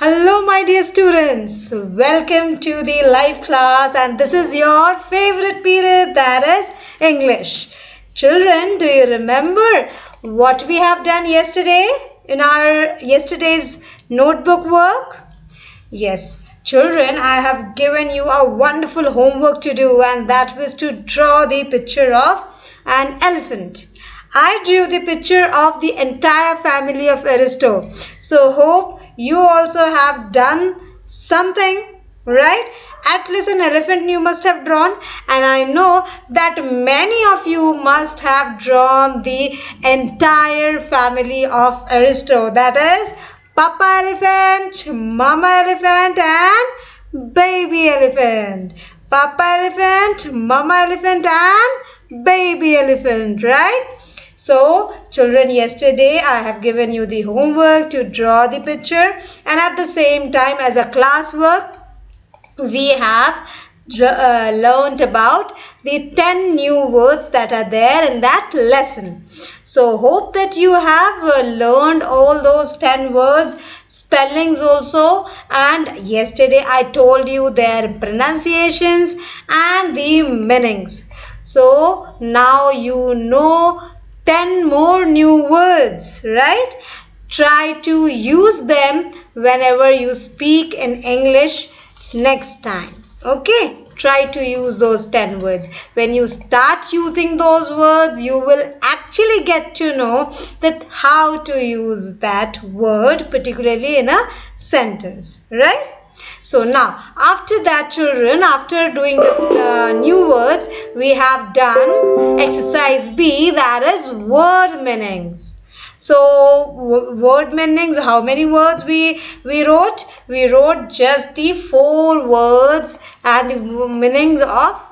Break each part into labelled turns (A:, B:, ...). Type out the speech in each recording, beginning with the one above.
A: Hello, my dear students. Welcome to the live class, and this is your favorite period, that is English. Children, do you remember what we have done yesterday in our yesterday's notebook work? Yes, children, I have given you a wonderful homework to do, and that was to draw the picture of an elephant. I drew the picture of the entire family of Aristo. So, hope you also have done something, right? At least an elephant you must have drawn, and I know that many of you must have drawn the entire family of Aristo. That is Papa elephant, Mama elephant, and baby elephant. Papa elephant, Mama elephant, and baby elephant, right? So, children, yesterday I have given you the homework to draw the picture, and at the same time, as a classwork, we have learned about the 10 new words that are there in that lesson. So hope that you have learned all those 10 words, spellings also, and yesterday I told you their pronunciations and the meanings. So now you know 10 more new words, right? Try to use them whenever you speak in English next time. Okay, try to use those 10 words. When you start using those words, you will actually get to know that how to use that word, particularly in a sentence, right? So now, after that, children, after doing the new words, we have done exercise B, that is word meanings. So word meanings, how many words we wrote? We wrote just the 4 words and the meanings of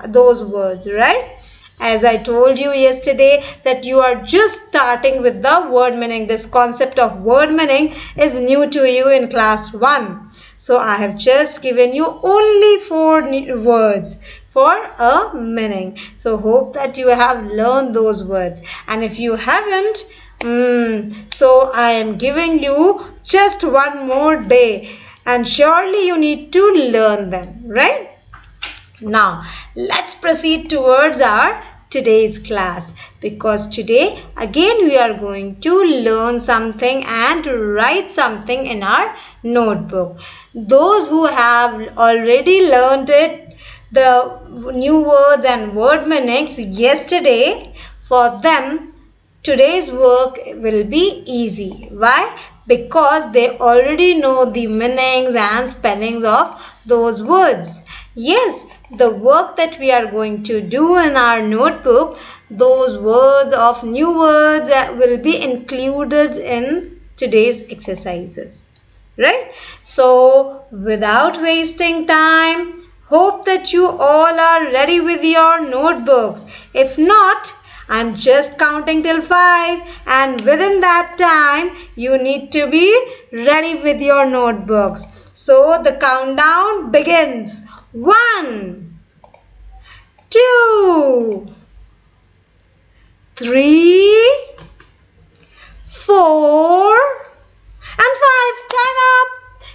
A: those words, right? As I told you yesterday that you are just starting with the word meaning. This concept of word meaning is new to you in class 1. So I have just given you only 4 words for a meaning. So hope that you have learned those words. And if you haven't, so I am giving you just one more day, and surely you need to learn them, right? Now let's proceed towards our today's class, because today again we are going to learn something and write something in our notebook. Those who have already learned it, the new words and word meanings yesterday, for them today's work will be easy. Why? Because they already know the meanings and spellings of those words. Yes, the work that we are going to do in our notebook, those words of new words will be included in today's exercises. Right? So, without wasting time, hope that you all are ready with your notebooks. If not, I'm just counting till 5, and within that time you need to be ready with your notebooks. So the countdown begins. 1, 2, 3, 4 and 5. Time up.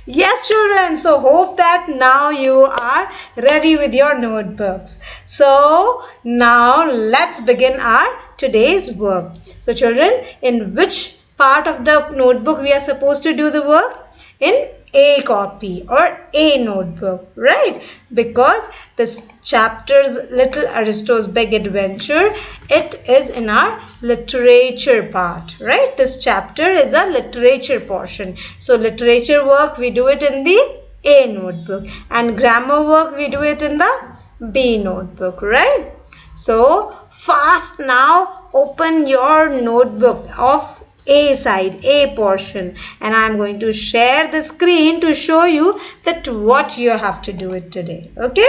A: Yes, children. So hope that now you are ready with your notebooks. So now let's begin our today's work. So children, in which part of the notebook we are supposed to do the work? In A copy or A notebook, right? Because this chapter's Little Aristo's Big Adventure, it is in our literature part, right? This chapter is a literature portion. So literature work we do it in the A notebook, and grammar work we do it in the B notebook, right? So fast now, open your notebook of A side, A portion, and I am going to share the screen to show you that what you have to do it today. Okay?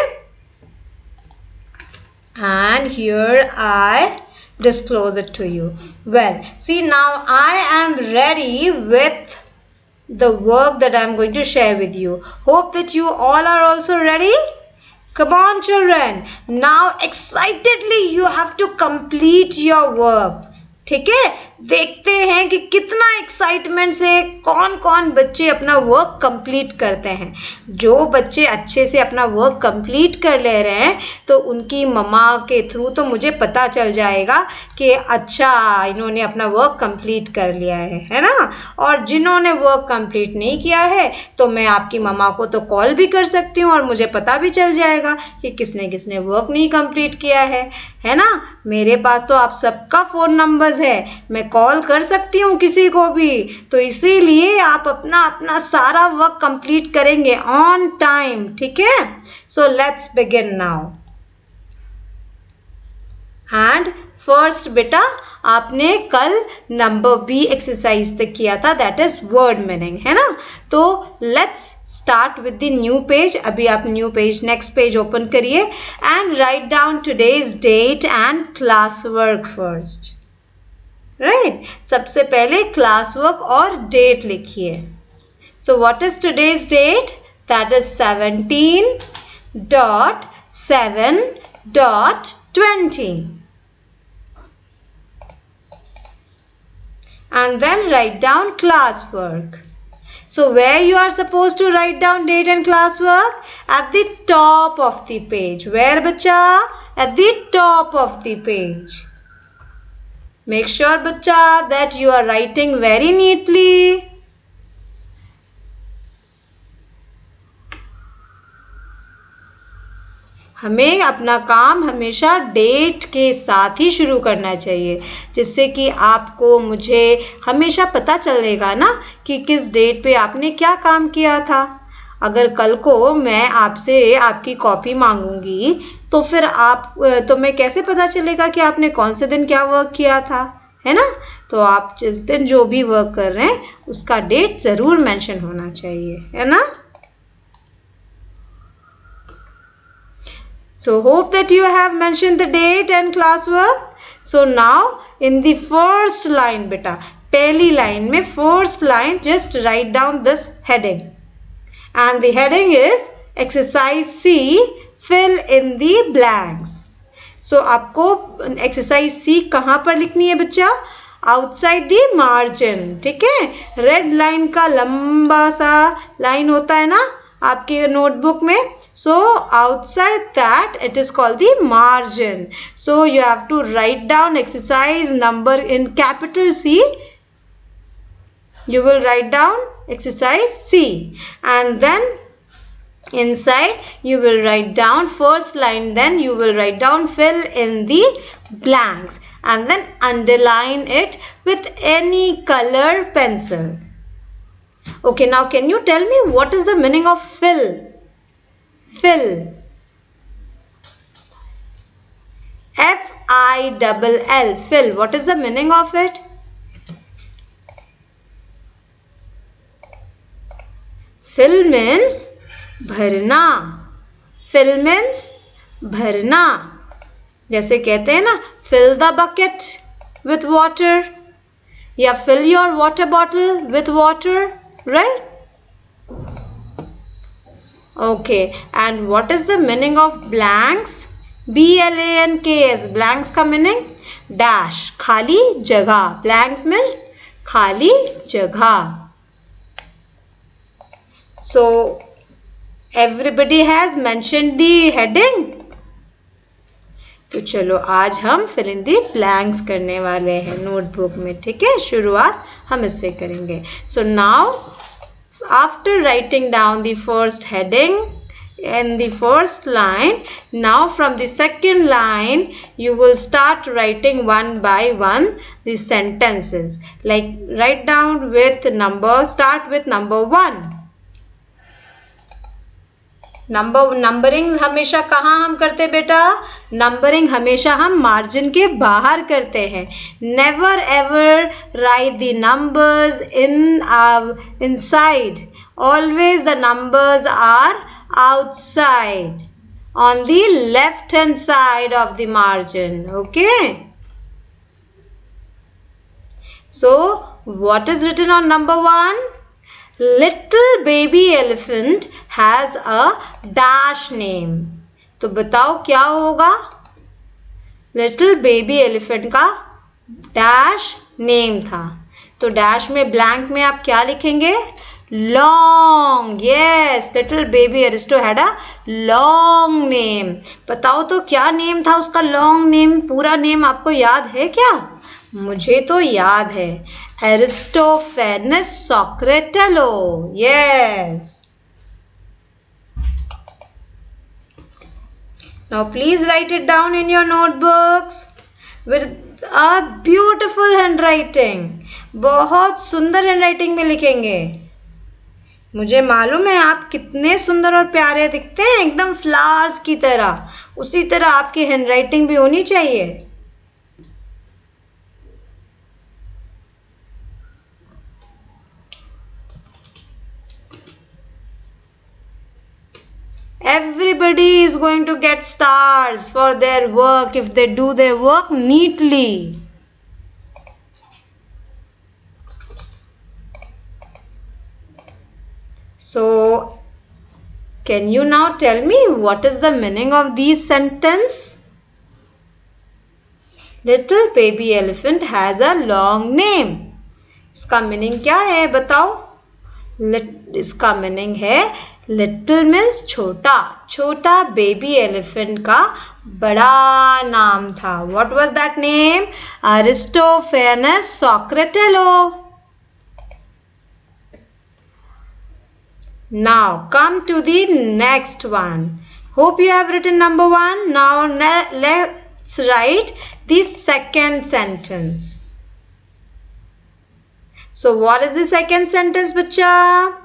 A: And here I disclose it to you. Well, see, now I am ready with the work that I am going to share with you. Hope that you all are also ready. Come on, children. Now excitedly you have to complete your work. ठीक है, देखते हैं कि कितना excitement से कौन कौन बच्चे अपना वर्क कंप्लीट करते हैं। जो बच्चे अच्छे से अपना वर्क कंप्लीट कर ले रहे हैं तो उनकी मम्मा के थ्रू तो मुझे पता चल जाएगा कि अच्छा इन्होंने अपना वर्क कंप्लीट कर लिया है ना। और जिन्होंने वर्क कंप्लीट नहीं किया है तो मैं आपकी मम्मा को तो कॉल भी कर सकती हूँ और मुझे पता भी चल जाएगा कि किसने किसने वर्क नहीं कंप्लीट किया है ना। मेरे पास तो आप सबका फ़ोन नंबर्स है, मैं कॉल कर सकती हूँ किसी को भी, तो इसीलिए आप अपना अपना सारा वर्क कंप्लीट करेंगे ऑन टाइम, ठीक है। So let's begin now. And first बेटा आपने कल नंबर बी एक्सरसाइज तक किया था, दैट इज वर्ड मीनिंग, है ना। तो let's start with the new page. अभी आप new page next page open करिए and write down today's date and class work first. Right, सबसे पहले क्लास वर्क और डेट लिखिए। So what is today's date? That is 17.7.20 and then write down classwork. So where you are supposed to write down date and classwork? At the top of the page. Where bacha? At the top of the page. Make sure bacha that you are writing very neatly. हमें अपना काम हमेशा date के साथ ही शुरू करना चाहिए, जिससे कि आपको मुझे हमेशा पता चलेगा ना कि किस डेट पे आपने क्या काम किया था। अगर कल को मैं आपसे आपकी कॉपी मांगूंगी तो फिर तो मैं कैसे पता चलेगा कि आपने कौन से दिन क्या वर्क किया था, है ना। तो आप जिस दिन जो भी वर्क कर रहे हैं उसका डेट ज़रूर मेंशन होना चाहिए, है ना। So hope that you have mentioned the date and classwork. So now in the first line beta, पहली line में first line just write down this heading and the heading is exercise C, fill in the blanks. So आपको exercise C कहाँ पर लिखनी है बच्चा? Outside the margin, ठीक है। रेड लाइन का लंबा सा लाइन होता है ना आपके नोटबुक में, so outside that it is called the margin. So you have to write down exercise number in capital C. You will write down exercise C and then inside you will write down first line, then you will write down fill in the blanks and then underline it with any color pencil. Okay, now can you tell me what is the meaning of fill? Fill. F-I-L-L. Fill. What is the meaning of it? Fill means भरना. Fill means भरना. जैसे कहते हैं ना fill the bucket with water या fill your water bottle with water, right? Okay, and what is the meaning of blanks? B-L-A-N-K-S. Blanks का meaning dash, खाली जगह. Blanks means खाली जगह. So everybody has mentioned the heading. तो चलो आज हम fill in the blanks करने वाले हैं नोटबुक में, ठीक है। शुरुआत हम इससे करेंगे. So now after writing down the first heading in the first line, now from the second line you will start writing one by one the sentences. Like write down with number, start with number 1. Numbering हमेशा कहाँ हम करते बेटा? Numbering हमेशा हम margin के बाहर करते हैं. Never ever right the numbers inside. Always the numbers are outside on the left hand side of the margin. Okay. So what is written on number 1? Little baby elephant has a dash name. तो बताओ क्या होगा? Little baby elephant का dash name था। तो dash में blank में आप क्या लिखेंगे? Long. Yes, little baby Aristo had a long name. बताओ तो क्या नेम था उसका? लॉन्ग नेम, पूरा नेम आपको याद है क्या? मुझे तो याद है, एरिस्टोफेनस सोक्रेटेलो। Yes. Now please write it down in your notebooks with a beautiful handwriting. बहुत सुंदर हैंडराइटिंग में लिखेंगे। मुझे मालूम है आप कितने सुंदर और प्यारे दिखते हैं, एकदम फ्लावर्स की तरह। उसी तरह आपकी हैंडराइटिंग भी होनी चाहिए। Everybody is going to get stars for their work if they do their work neatly. So, can you now tell me what is the meaning of these sentences? Little baby elephant has a long name. इसका meaning क्या है बताओ? इसका meaning है little means छोटा, छोटा baby elephant का बड़ा नाम था। What was that name? Aristophanes Socratello. Now come to the next one. Hope you have written number 1. Now let's write the second sentence. So what is the second sentence, bacha?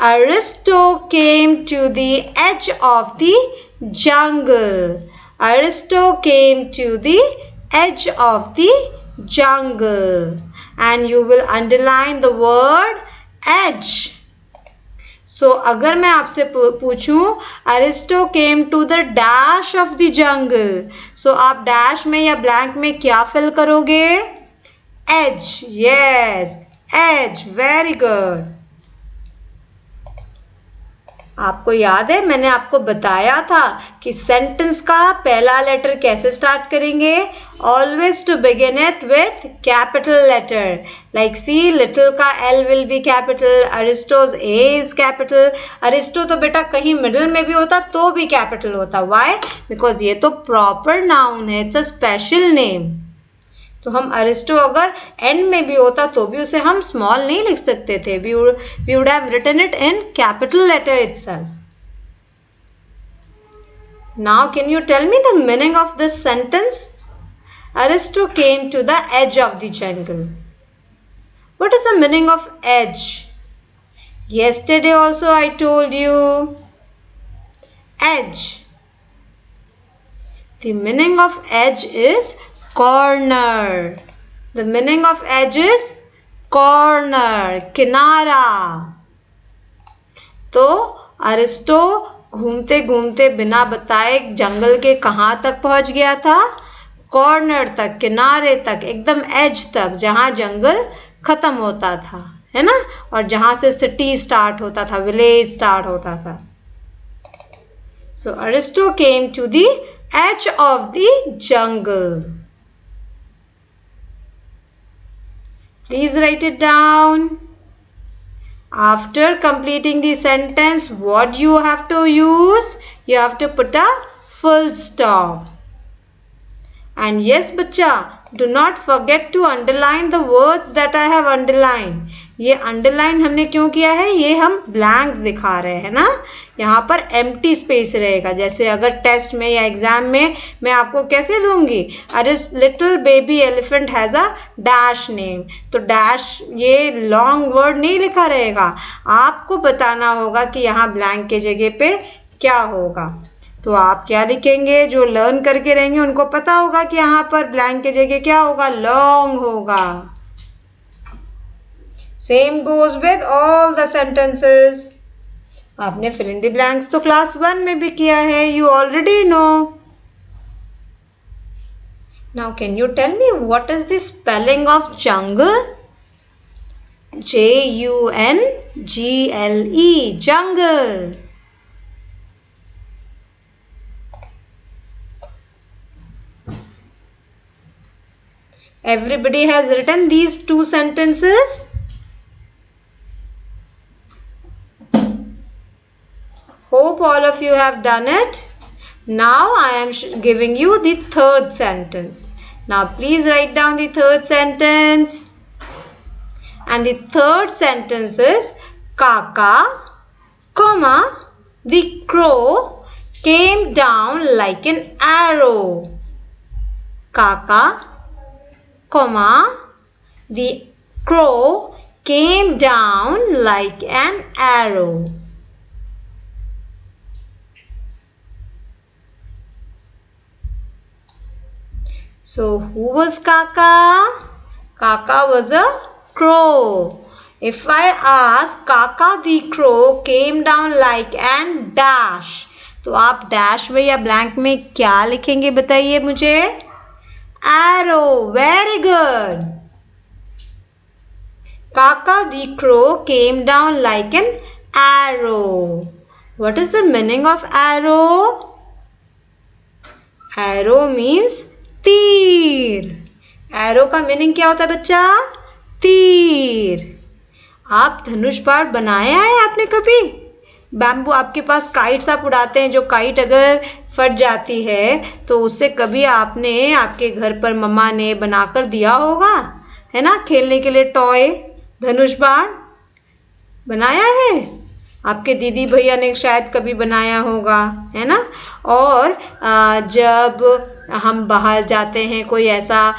A: Aristo came to the edge of the jungle. Aristo came to the edge of the jungle. And you will underline the word edge. So अगर मैं आपसे पूछूं Aristo came to the dash of the jungle, so आप dash में या blank में क्या fill करोगे? Edge. Yes, edge. Very good. आपको याद है मैंने आपको बताया था कि सेंटेंस का पहला लेटर कैसे स्टार्ट करेंगे? Always to begin it with capital letter. Like C, little का L will be capital, Aristo's A is capital. Aristo तो बेटा कहीं मिडिल में भी होता तो भी कैपिटल होता। व्हाई? बिकॉज ये तो प्रॉपर नाउन है, इट्स अ स्पेशल नेम। तो हम अरिस्टो अगर एंड में भी होता तो भी उसे हम स्मॉल नहीं लिख सकते थे। we would have written it in capital letter itself. Now can you tell me the meaning of this sentence? Aristo came to the edge of the jungle. What is the meaning of edge? Yesterday also I told you. Edge. The meaning of edge is corner. The meaning of edge is corner, किनारा। तो Aristo घूमते घूमते बिना बताए जंगल के कहाँ तक पहुंच गया था? कॉर्नर तक, किनारे तक, एकदम एज तक, जहाँ जंगल खत्म होता था, है ना, और जहाँ से सिटी स्टार्ट होता था, विलेज स्टार्ट होता था। So Aristo came to the edge of the jungle. Please write it down. After completing the sentence, what you have to use? You have to put a full stop. And yes, bachcha, do not forget to underline the words that I have underlined. ये underline हमने क्यों किया है? ये हम blanks दिखा रहे हैं ना, यहाँ पर एम्प्टी स्पेस रहेगा। जैसे अगर टेस्ट में या एग्जाम में मैं आपको कैसे दूंगी, अरे little baby elephant has a dash name, तो डैश ये लॉन्ग वर्ड नहीं लिखा रहेगा, आपको बताना होगा कि यहाँ ब्लैंक के जगह पे क्या होगा। तो आप क्या लिखेंगे? जो लर्न करके रहेंगे उनको पता होगा कि यहाँ पर ब्लैंक के जगह क्या होगा? लॉन्ग होगा। Same goes with all the sentences. आपने फिल इन द ब्लैंक्स तो क्लास 1 में भी किया है, you already know. Now can you tell me what is the spelling of jungle? JUNGLE, jungle. Everybody has written these two sentences. Hope all of you have done it. Now I am giving you the third sentence. Now please write down the third sentence. And the third sentence is Kaka, comma, the crow came down like an arrow. Kaka, comma, the crow came down like an arrow. So who was Kaka? Kaka was a crow. If I ask Kaka the crow came down like an dash, तो आप dash में या blank में क्या लिखेंगे बताइए मुझे? Arrow. Very good. Kaka the crow came down like an arrow. What is the meaning of arrow? Arrow means तीर. एरो का मीनिंग क्या होता है बच्चा? तीर. आप धनुष बाण बनाया है आपने कभी? बैम्बू आपके पास काइट्स आप उड़ाते हैं, जो काइट अगर फट जाती है तो उससे कभी आपने आपके घर पर मम्मा ने बनाकर दिया होगा, है ना, खेलने के लिए टॉय धनुष बाण बनाया है. आपके दीदी भैया ने शायद कभी बनाया होगा, है ना. और जब हम बाहर जाते हैं, कोई ऐसा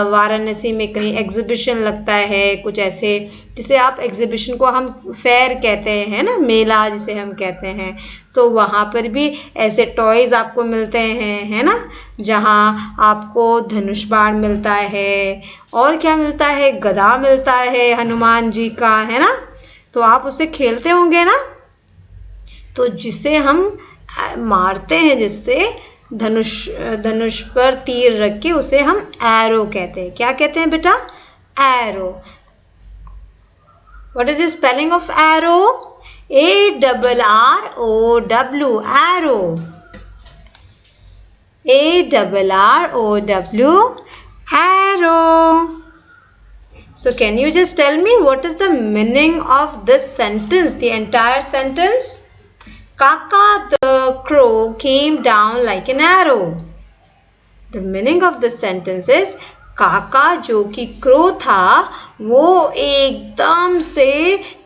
A: वाराणसी में कहीं एग्जीबिशन लगता है, कुछ ऐसे जिसे आप एग्जीबिशन को हम फेयर कहते हैं, है ना, मेला जिसे हम कहते हैं, तो वहाँ पर भी ऐसे टॉयज आपको मिलते हैं, है ना, जहाँ आपको धनुष बाण मिलता है और क्या मिलता है, गदा मिलता है हनुमान जी का, है ना. तो आप उसे खेलते होंगे ना. तो जिसे हम मारते हैं, जिससे धनुष पर तीर रख के, उसे हम एरो कहते हैं. क्या कहते हैं बेटा? Arrow. What is the spelling of arrow? ARROW. Arrow. ARROW. Arrow. So can you just tell me what is the meaning of this sentence, the entire sentence? Kaka the crow came down like an arrow. The meaning of this sentence is काका जो कि crow था वो एकदम से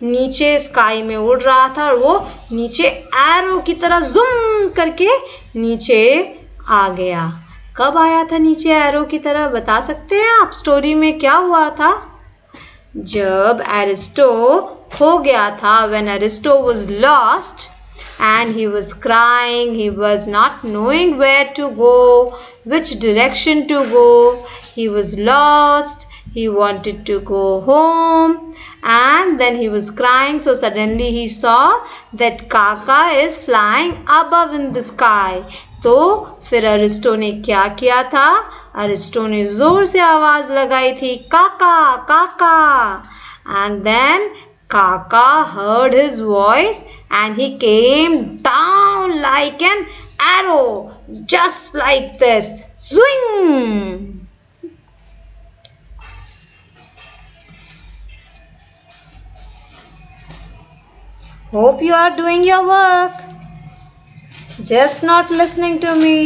A: नीचे sky में उड़ रहा था और वो नीचे एरो की तरह ज़ूम करके नीचे आ गया. कब आया था नीचे एरो की तरह, बता सकते हैं आप? स्टोरी में क्या हुआ था? जब एरिस्टो खो गया था, when Aristo was lost and he was crying, he was not knowing where to go, which direction to go, he was lost, he wanted to go home and then he was crying. So suddenly he saw that Kaka is flying above in the sky. तो फिर Aristo ने क्या किया था? Aristo ने जोर से आवाज लगाई थी, काका काका. And then Kaka heard his voice and he came down like an arrow, just like this. Swing! Hope you are doing your work. Just not listening to me.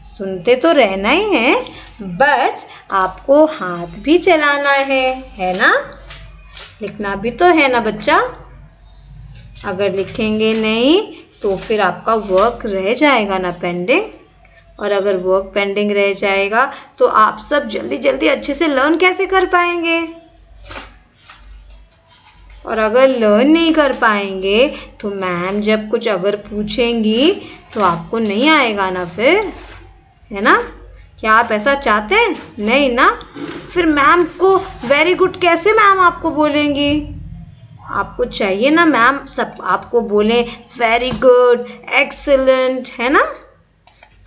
A: सुनते तो रहना ही है, बट आपको हाथ भी चलाना है ना? लिखना भी तो है ना बच्चा? अगर लिखेंगे नहीं तो फिर आपका वर्क रह जाएगा ना पेंडिंग. और अगर वर्क पेंडिंग रह जाएगा तो आप सब जल्दी जल्दी अच्छे से लर्न कैसे कर पाएंगे? और अगर लर्न नहीं कर पाएंगे तो मैम जब कुछ अगर पूछेंगी तो आपको नहीं आएगा ना फिर, है ना? क्या आप ऐसा चाहते हैं? नहीं ना. फिर मैम को वेरी गुड कैसे मैम आपको बोलेंगी? आपको चाहिए ना मैम सब आपको बोले वेरी गुड, एक्सीलेंट, है ना?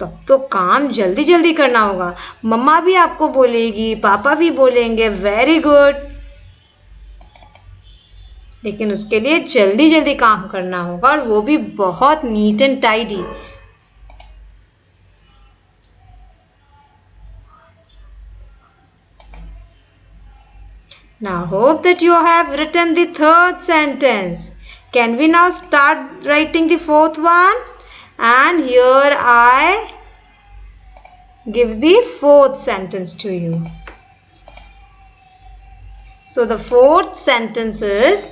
A: तब तो काम जल्दी जल्दी करना होगा. मम्मा भी आपको बोलेगी, पापा भी बोलेंगे वेरी गुड, लेकिन उसके लिए जल्दी जल्दी काम करना होगा और वो भी बहुत neat and tidy. Now hope that you have written the third sentence. Can we now start writing the fourth one? And here I give the fourth sentence to you. So the fourth sentence is,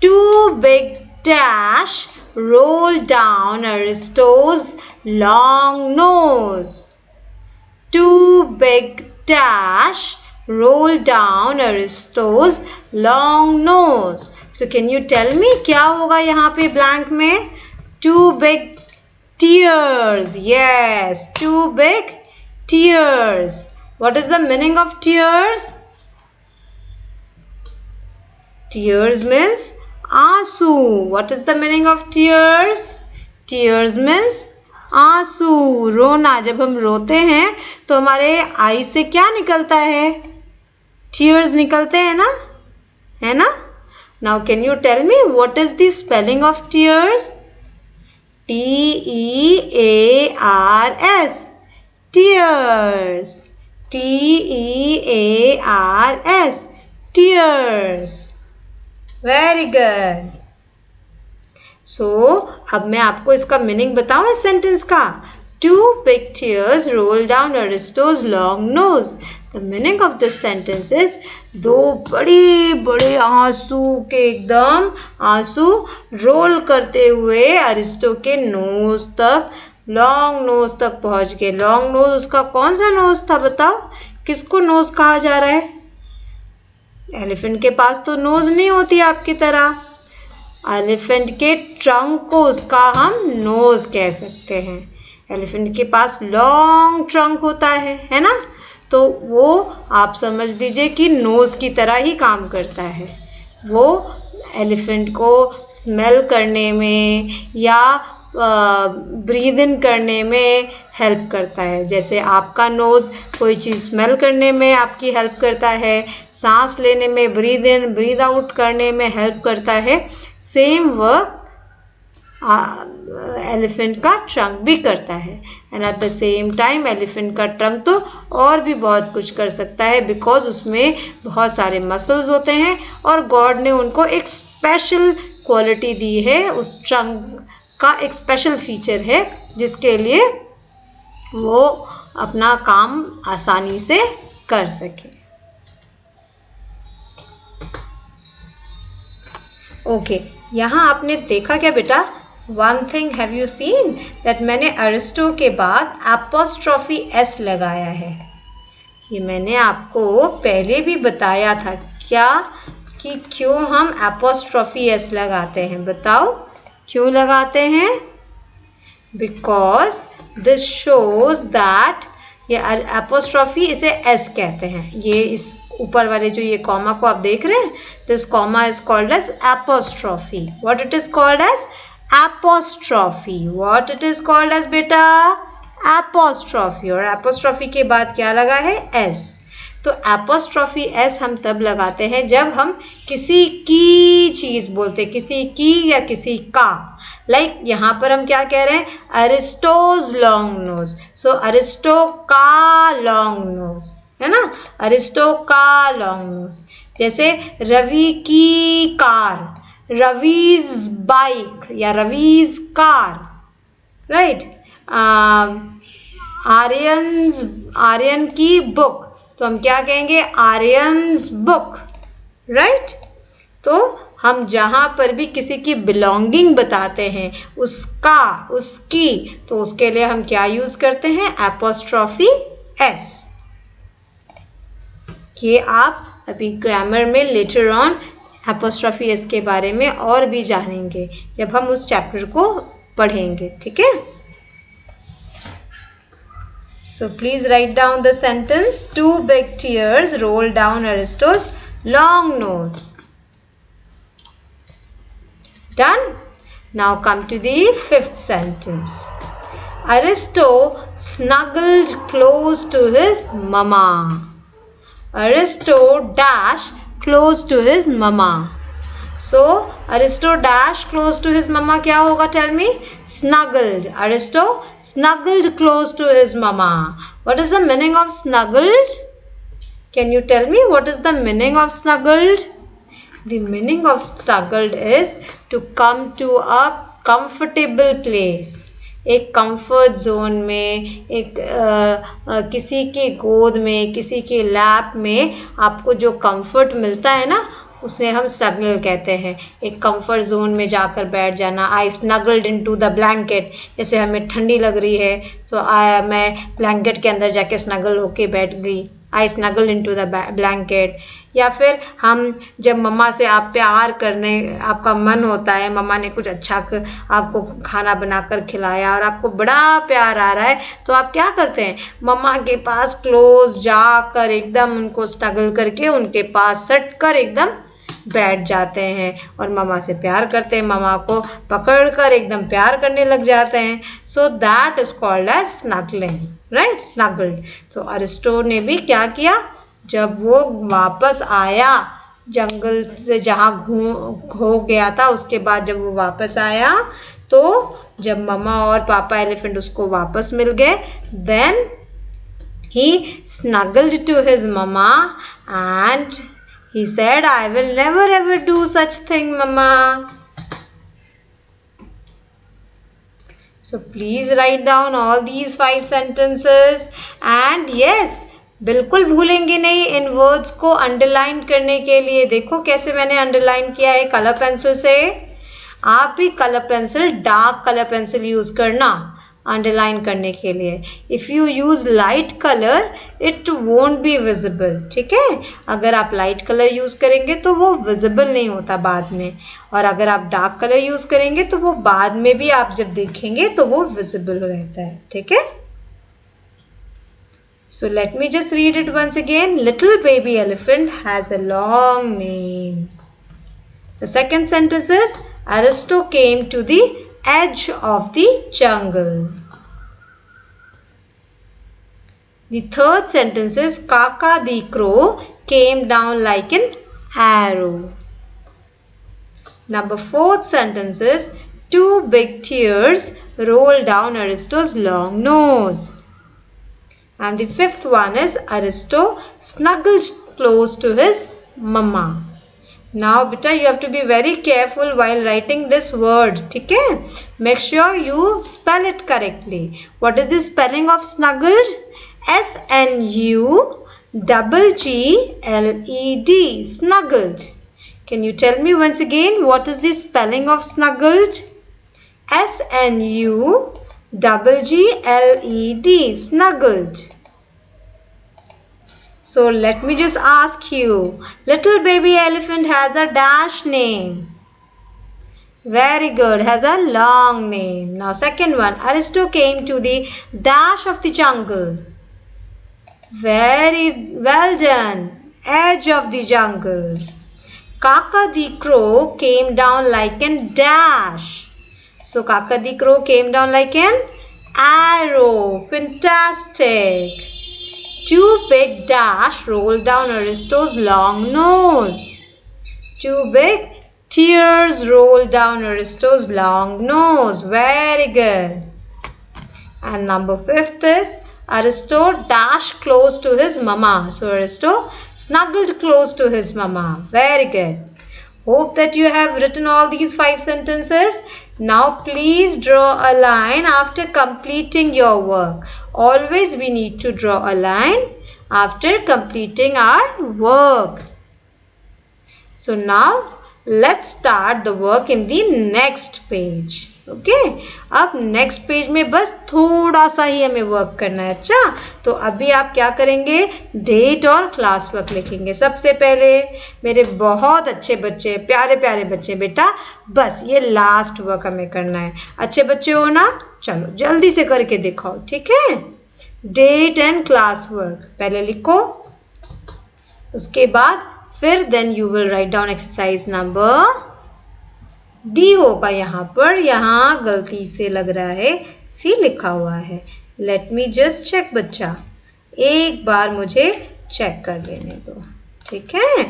A: two big dash roll down Aristo's long nose. Two big dash roll down Aristo's long nose. So can you tell me क्या होगा यहाँ पे blank में? Two big tears. Yes, two big tears. What is the meaning of tears? Tears means आंसू. What is the meaning of tears? Tears means आंसू, रोना. जब हम रोते हैं तो हमारे आई से क्या निकलता है? Tears निकलते हैं ना, है ना? Now can you tell me what is the spelling of tears? T-E-A-R-S. Tears. T-E-A-R-S. Tears. Very good. So, अब मैं आपको इसका मीनिंग बताऊं इस सेंटेंस का. Two big tears roll down Aristo's long nose. The meaning of this sentence is, दो बड़े बड़े आंसू के एकदम आंसू रोल करते हुए अरिस्टो के नोज तक, लॉन्ग नोज तक पहुंच गए. लॉन्ग नोज उसका कौन सा नोज था बताओ? किसको नोज कहा जा रहा है? एलिफेंट के पास तो नोज नहीं होती आपकी तरह. एलिफेंट के ट्रंक को उसका हम नोज कह सकते हैं. एलिफेंट के पास लॉन्ग ट्रंक होता है ना? तो वो आप समझ लीजिए कि नोज की तरह ही काम करता है. वो एलिफेंट को स्मेल करने में या ब्रीद इन करने में हेल्प करता है. जैसे आपका नोज कोई चीज़ स्मेल करने में आपकी हेल्प करता है, सांस लेने में ब्रीद इन ब्रीद आउट करने में हेल्प करता है, सेम वर्क एलिफेंट का ट्रंक भी करता है. And at the same time elephant का ट्रंक तो और भी बहुत कुछ कर सकता है, बिकॉज उसमें बहुत सारे मसल्स होते हैं और गॉड ने उनको एक स्पेशल क्वालिटी दी है. उस ट्रंक का एक स्पेशल फीचर है जिसके लिए वो अपना काम आसानी से कर सके. ओके, यहाँ आपने देखा क्या बेटा? One thing have you seen that मैंने अरिस्टो के बाद एपोस्ट्रॉफी एस लगाया है. ये मैंने आपको पहले भी बताया था क्या कि क्यों हम एपोस्ट्रॉफी एस लगाते हैं. बताओ क्यों लगाते हैं? बिकॉज दिस शोज दैट, ये एपोस्ट्रॉफी इसे एस कहते हैं. ये इस ऊपर वाले जो ये कॉमा को आप देख रहे हैं, this comma is called as apostrophe. What it is called as? Apostrophe. What it is called as बेटा? एपोस्ट्रॉफी. और एपोस्ट्रॉफी के बाद क्या लगा है? एस. तो एपोस्ट्रॉफी एस हम तब लगाते हैं जब हम किसी की चीज बोलते हैं, किसी की या किसी का. लाइक यहाँ पर हम क्या कह रहे हैं? अरिस्टोज लॉन्ग नोज. सो अरिस्टो का लॉन्ग नोज, है ना? अरिस्टो का लॉन्ग नोज. जैसे रवि की कार, रवीज बाइक या रवीज कार, राइट? आर्यन की बुक, तो हम क्या कहेंगे? Aryans book, right? तो हम जहाँ पर भी किसी की बिलोंगिंग बताते हैं, उसका, उसकी, तो उसके लिए हम क्या यूज करते हैं? Apostrophe S. ये आप अभी ग्रामर में लेटर ऑन एपोस्ट्रॉफी एस के बारे में और भी जानेंगे जब हम उस चैप्टर को पढ़ेंगे. ठीक है? So please write down the sentence. Two big tears roll down Aristo's long nose. Done? Now come to the fifth sentence. Aristo snuggled close to his mama. Aristo dash close to his mama. So Aristo dash close to his mama क्या होगा? Tell me. Snuggled. Aristo snuggled close to his mama. What is the meaning of snuggled? Can you tell me what is the meaning of snuggled? The meaning of snuggled is to come to a comfortable place. एक comfort zone में, एक किसी की गोद में, किसी के lap में आपको जो कंफर्ट मिलता है ना, उसे हम स्नगल कहते हैं. एक कंफर्ट जोन में जाकर बैठ जाना. आई स्नगल्ड इनटू द ब्लैंकेट. जैसे हमें ठंडी लग रही है तो मैं ब्लैंकेट के अंदर जाके स्नगल होके बैठ गई. आई स्नगल्ड इनटू द ब्लैंकेट. या फिर हम जब मम्मा से आप प्यार करने आपका मन होता है, मम्मा ने कुछ अच्छा आपको खाना बनाकर खिलाया और आपको बड़ा प्यार आ रहा है, तो आप क्या करते हैं? मम्मा के पास क्लोज जाकर एकदम उनको स्नगल करके उनके पास सट कर एकदम बैठ जाते हैं और मम्मा से प्यार करते हैं. मम्मा को पकड़कर एकदम प्यार करने लग जाते हैं. So that is called edge snuggling, right? Snuggled. तो अरिस्टो ने भी क्या किया? जब वो वापस आया जंगल से, जहाँ खो गया था, उसके बाद जब वो वापस आया तो जब मम्मा और पापा एलिफेंट उसको वापस मिल गए, then he snuggled to his mama and he said, I will never ever do such thing, mama. So please write down all these 5 sentences and yes, बिल्कुल भूलेंगे नहीं इन वर्ड्स को अंडरलाइन करने के लिए. देखो कैसे मैंने अंडरलाइन किया है कलर पेंसिल से. आप भी colour pencil, dark colour pencil use करना अंडरलाइन करने के लिए. If you use light colour it won't be visible. ठीक है? अगर आप लाइट कलर यूज करेंगे तो वो विजिबल नहीं होता बाद में, और अगर आप डार्क कलर यूज करेंगे तो वो बाद में भी आप जब देखेंगे तो वो विजिबल रहता है. ठीक है? So let me just read it once again. Little baby elephant has a long name. The second sentence is Aristo came to the edge of the jungle. The third sentence is Kaka the crow came down like an arrow. Number fourth sentence is two big tears rolled down Aristo's long nose. And the fifth one is Aristo snuggled close to his mama. Now beta, you have to be very careful while writing this word. ठीक है? Make sure you spell it correctly. What is the spelling of snuggled? S-N-U-G-G-L-E-D. Snuggled. Can you tell me once again what is the spelling of snuggled? S-N-U-G-G-L-E-D. Snuggled. So let me just ask you, little baby elephant has a dash name. Very good, has a long name. Now second one, Aristo came to the dash of the jungle. Very well done. Edge of the jungle. Kaka the crow came down like a dash. So Kaka the crow came down like an arrow. Fantastic. Two big dash rolled down Aristo's long nose. Two big tears rolled down Aristo's long nose. Very good. And number fifth is Aristo dashed close to his mama. So Aristo snuggled close to his mama. Very good. Hope that you have written all these 5 sentences. Now please draw a line after completing your work. Always we need to draw a line after completing our work. So now let's start the work in the next page. Okay? अब next page में बस थोड़ा सा ही हमें work करना है. अच्छा, तो अभी आप क्या करेंगे? डेट और क्लास वर्क लिखेंगे. सबसे पहले मेरे बहुत अच्छे बच्चे, प्यारे प्यारे बच्चे, बेटा बस ये लास्ट वर्क हमें करना है. अच्छे बच्चे हो ना? चलो जल्दी से करके दिखाओ. ठीक है? डेट एंड क्लास वर्क पहले लिखो, उसके बाद फिर then you will write down exercise number D होगा यहाँ पर. यहाँ गलती से लग रहा है सी लिखा हुआ है. लेट मी जस्ट चेक बच्चा, एक बार मुझे चेक कर लेने दो. ठीक है?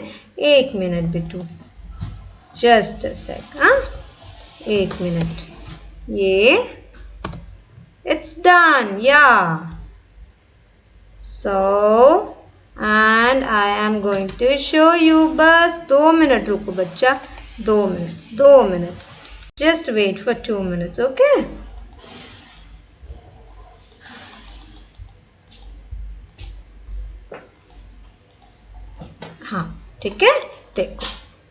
A: 1 मिनट बिट्टू, जस्ट अ सेक. हाँ, 1 मिनट. ये इट्स डन. या So and I am going to show you. बस 2 मिनट रुको बच्चा, 2 minute. Just wait for 2 minutes, okay? हाँ ठीक है, देखो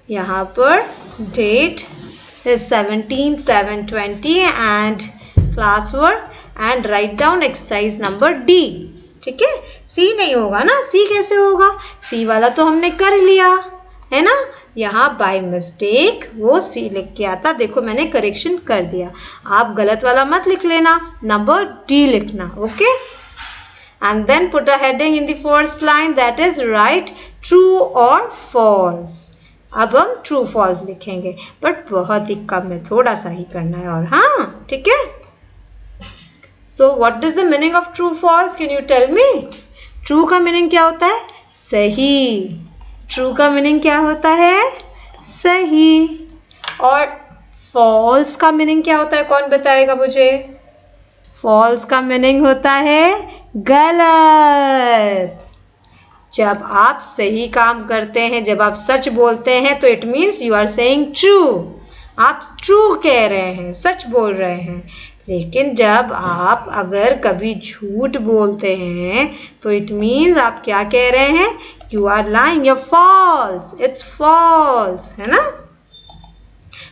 A: यहाँ पर date is 17/7/20 and class work and write down exercise number D. ठीक है, C नहीं होगा ना, C कैसे होगा? C वाला तो हमने कर लिया है ना. यहाँ बाय मिस्टेक वो C लिख के आता, देखो मैंने करेक्शन कर दिया. आप गलत वाला मत लिख लेना, नंबर D लिखना, okay. And then put a heading in the first line, that is write true or false. अब हम true false लिखेंगे, बट बहुत ही कम है, थोड़ा सा ही करना है. और हाँ ठीक है. So what is the meaning of true false? Can you tell me? True का meaning क्या होता है? सही. True का meaning क्या होता है? सही. और false का meaning क्या होता है? कौन बताएगा मुझे? False का meaning होता है गलत. जब आप सही काम करते हैं, जब आप सच बोलते हैं, तो it means you are saying true. आप ट्रू कह रहे हैं, सच बोल रहे हैं. लेकिन जब आप अगर कभी झूठ बोलते हैं, तो इट मीन्स आप क्या कह रहे हैं? You are lying, you are false, it's false, है ना.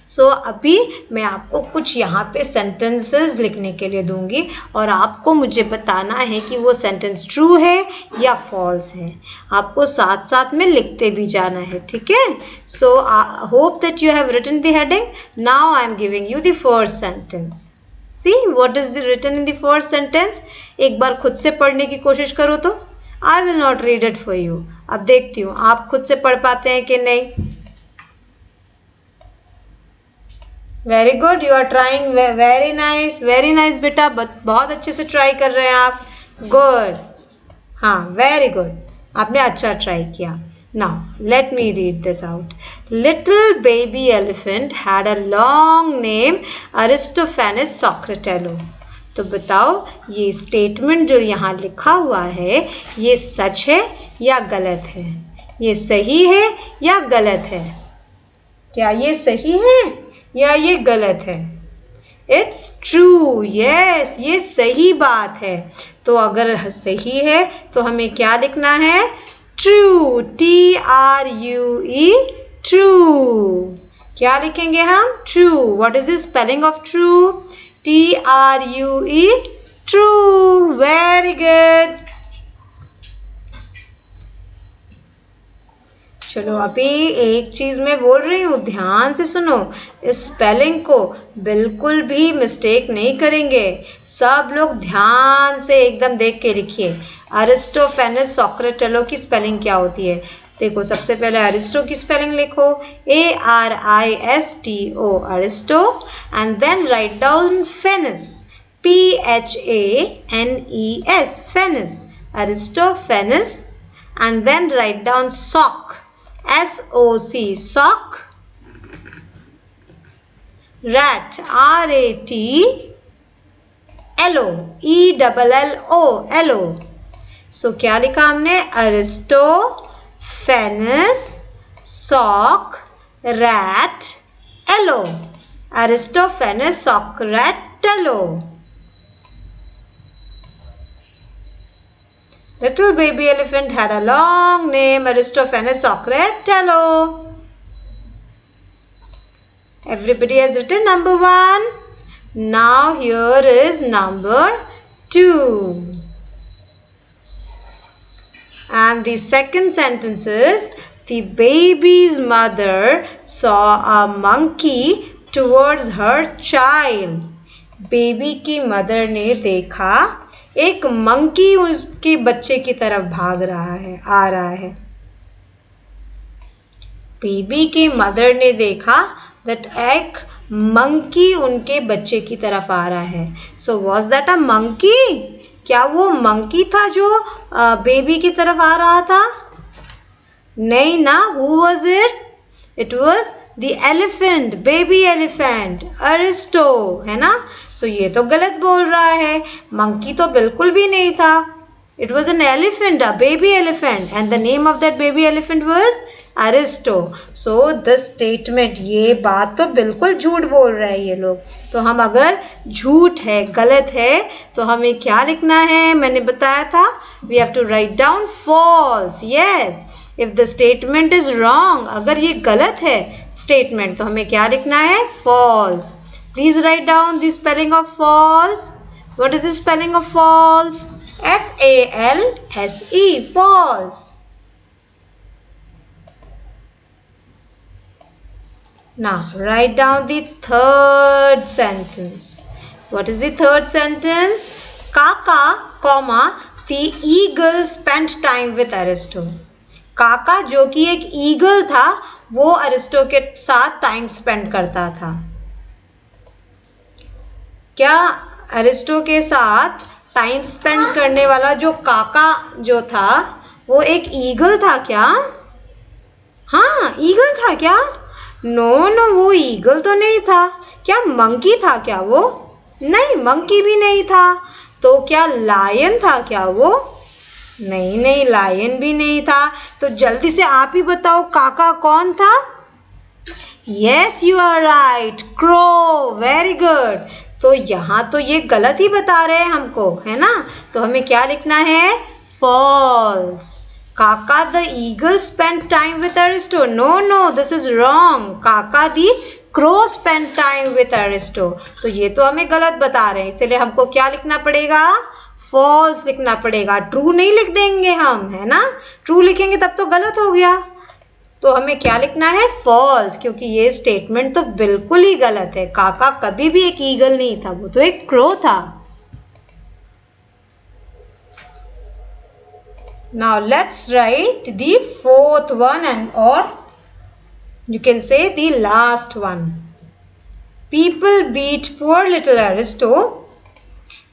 A: सो अभी मैं आपको कुछ यहाँ पे सेंटेंसेस लिखने के लिए दूंगी और आपको मुझे बताना है कि वो सेंटेंस ट्रू है या फॉल्स है. आपको साथ साथ में लिखते भी जाना है, ठीक है. So I hope that you have written the heading. Now I am giving you the first sentence. See what is the written in the first sentence. एक बार खुद से पढ़ने की कोशिश करो तो. I will not read it for you. अब देखती हूँ आप खुद से पढ़ पाते हैं कि नहीं. Very good, you are trying, very nice बेटा, बहुत अच्छे से ट्राई कर रहे हैं आप. गुड, हाँ वेरी गुड, आपने अच्छा ट्राई किया. Now let me read this out. Little baby elephant had a long name Aristophanes Socratello. तो बताओ ये स्टेटमेंट जो यहाँ लिखा हुआ है, ये सच है या गलत है? ये सही है या गलत है? क्या ये सही है या ये गलत है? इट्स ट्रू, यस, ये सही बात है. तो अगर सही है तो हमें क्या लिखना है? True, TRUE, true. क्या लिखेंगे हम? True. What is the spelling of true? TRUE, true. Very good. चलो अभी एक चीज मैं बोल रही हूँ, ध्यान से सुनो. इस स्पेलिंग को बिल्कुल भी मिस्टेक नहीं करेंगे. सब लोग ध्यान से एकदम देख के लिखिए. अरिस्टोफेनिस सोक्रेटेलो की स्पेलिंग क्या होती है? देखो सबसे पहले अरिस्टो की स्पेलिंग लिखो, ARISTO, Aristo. And then write down Phanes, PHANES, Phanes, Aristophanes. And then write down sock, SOC, sock. rat, RATLO, ELLO. So क्या लिखा हमने? Aristo, Phanes, sock, rat, ello. Aristo, Phanes, sock, rat, ello. Little baby elephant had a long name, Aristophanes Socratello. Everybody has written number 1. Now here is number 2. And the second sentence is, the baby's mother saw a monkey towards her child. Baby की mother ने देखा एक monkey उसके बच्चे की तरफ भाग रहा है, आ रहा है. बेबी की मदर ने देखा that एक मंकी उनके बच्चे की तरफ आ रहा है. So was that a monkey? क्या वो मंकी था जो बेबी की तरफ आ रहा था? नहीं ना. Who was it? It was the elephant, baby elephant, Aristo, है ना. सो ये तो गलत बोल रहा है. मंकी तो बिल्कुल भी नहीं था. It was an elephant, a baby elephant, and the name of that baby elephant was Aristo. So this statement, ये बात तो बिल्कुल झूठ बोल रहे हैं ये लोग. तो हम अगर झूठ है, गलत है, तो हमें क्या लिखना है? मैंने बताया था, we have to write down false. Yes, if the statement is wrong, अगर ये गलत है स्टेटमेंट, तो हमें क्या लिखना है? False. Please write down the spelling of false. What is the spelling of false? FALSE, false. Now write down the third sentence. What is the third sentence? Kaka, comma, the eagle spent time with Aristo. काका जो कि एक eagle था, वो Aristo के साथ time spend करता था. क्या अरिस्टो के साथ टाइम स्पेंड करने वाला जो काका जो था, वो एक ईगल था क्या? हाँ, ईगल था क्या? नो नो, वो ईगल तो नहीं था. क्या मंकी था क्या वो? नहीं, मंकी भी नहीं था. तो क्या लायन था क्या वो? नहीं नहीं, लायन भी नहीं था. तो जल्दी से आप ही बताओ, काका कौन था? Yes, you are right, crow. Very good. तो यहाँ तो ये गलत ही बता रहे हैं हमको, है ना? तो हमें क्या लिखना है? False. Kaka the eagle spent time with Aristo. No, no, this is wrong. Kaka the crow spent time with Aristo. तो ये तो हमें गलत बता रहे हैं, इसलिए हमको क्या लिखना पड़ेगा? फॉल्स लिखना पड़ेगा. ट्रू नहीं लिख देंगे हम, है ना? ट्रू लिखेंगे तब तो गलत हो गया. तो हमें क्या लिखना है? फॉल्स, क्योंकि ये स्टेटमेंट तो बिल्कुल ही गलत है. काका कभी भी एक ईगल नहीं था, वो तो एक क्रो था. Now let's write the fourth one, and or you can say the last one. People beat poor little Aristo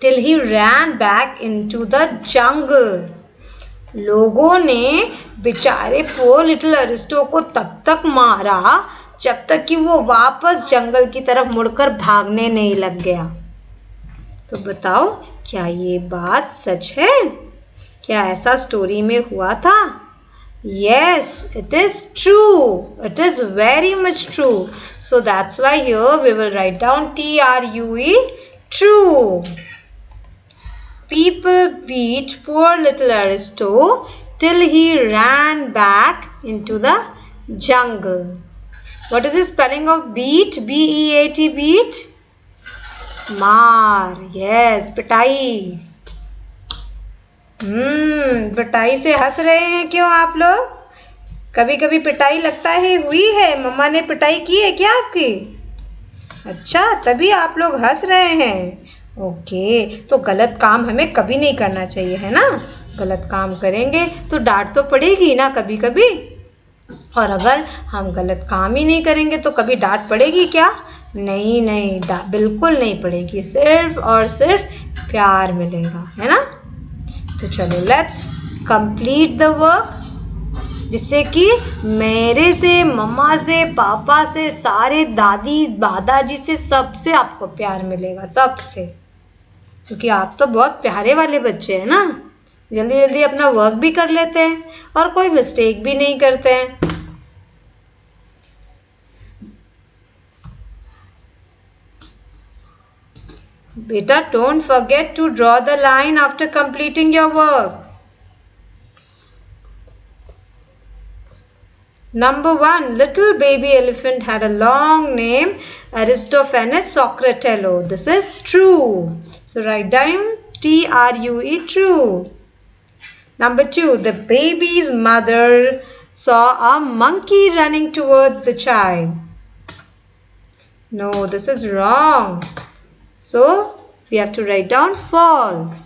A: till he ran back into the jungle. लोगों ने बेचारे poor little Aristo को तब तक मारा जब तक कि वो वापस जंगल की तरफ मुड़कर भागने नहीं लग गया. तो बताओ, क्या ये बात सच है? क्या ऐसा स्टोरी में हुआ था? Yes, it is true. It is very much true. So that's why here we will write down TRUE, true. People beat poor little Aristo till he ran back into the jungle. What is the spelling of beat? B-E-A-T, beat? मार. Yes, पिटाई. पिटाई से हंस रहे हैं क्यों आप लोग? कभी कभी पिटाई लगता है हुई है. मम्मा ने पिटाई की है क्या आपकी? अच्छा, तभी आप लोग हंस रहे हैं. ओके, तो गलत काम हमें कभी नहीं करना चाहिए, है ना? गलत काम करेंगे तो डांट तो पड़ेगी ना कभी कभी. और अगर हम गलत काम ही नहीं करेंगे तो कभी डांट पड़ेगी क्या? नहीं नहीं, बिल्कुल नहीं पड़ेगी. सिर्फ और सिर्फ प्यार मिलेगा, है ना? तो चलो, लेट्स कंप्लीट द वर्क, जिससे कि मेरे से, मम्मा से, पापा से, सारे दादी दादाजी से, सबसे आपको प्यार मिलेगा, सबसे. क्योंकि आप तो बहुत प्यारे वाले बच्चे हैं ना. जल्दी जल्दी अपना वर्क भी कर लेते हैं और कोई मिस्टेक भी नहीं करते हैं. Beta, don't forget to draw the line after completing your work. Number 1, little baby elephant had a long name, Aristophanes Socratello. This is true. So write down TRUE, true. Number 2, the baby's mother saw a monkey running towards the child. No, this is wrong. So we have to write down false.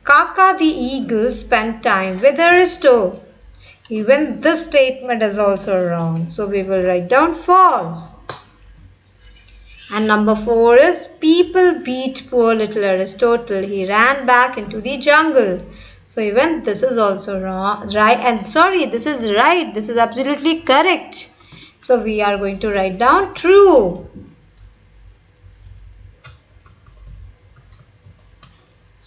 A: Kaka the eagle spent time with Aristo. Even this statement is also wrong. So we will write down false. And number 4 is people beat poor little Aristotle. He ran back into the jungle. So even this is also wrong, right? And sorry, this is right. This is absolutely correct. So we are going to write down true.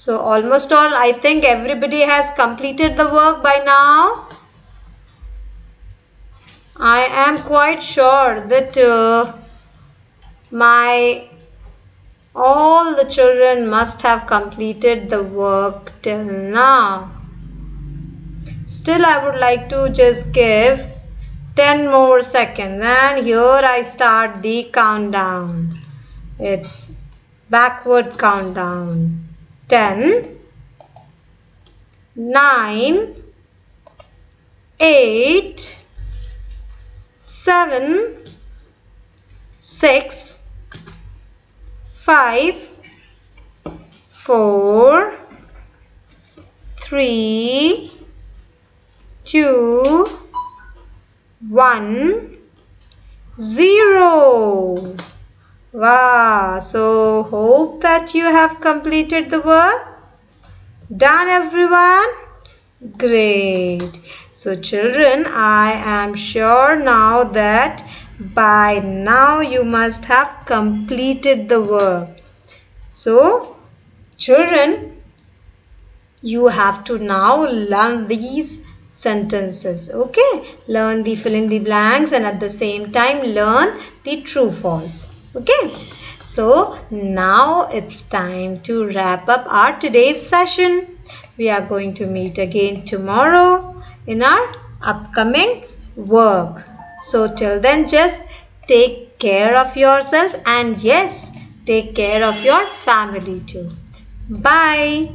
A: So almost all, I think everybody has completed the work by now. I am quite sure that all the children must have completed the work till now. Still, I would like to just give 10 more seconds, and here I start the countdown. It's backward countdown. 10, 9, 8, 7, 6, 5, 4, 3, 2, 1, 0. Wow, so hope that you have completed the work. Done, everyone? Great. So children, I am sure now that by now you must have completed the work. So children, you have to now learn these sentences. Okay, learn the fill in the blanks and at the same time learn the true false. Okay, so now it's time to wrap up our today's session. We are going to meet again tomorrow in our upcoming work. So till then, just take care of yourself and yes, take care of your family too. Bye.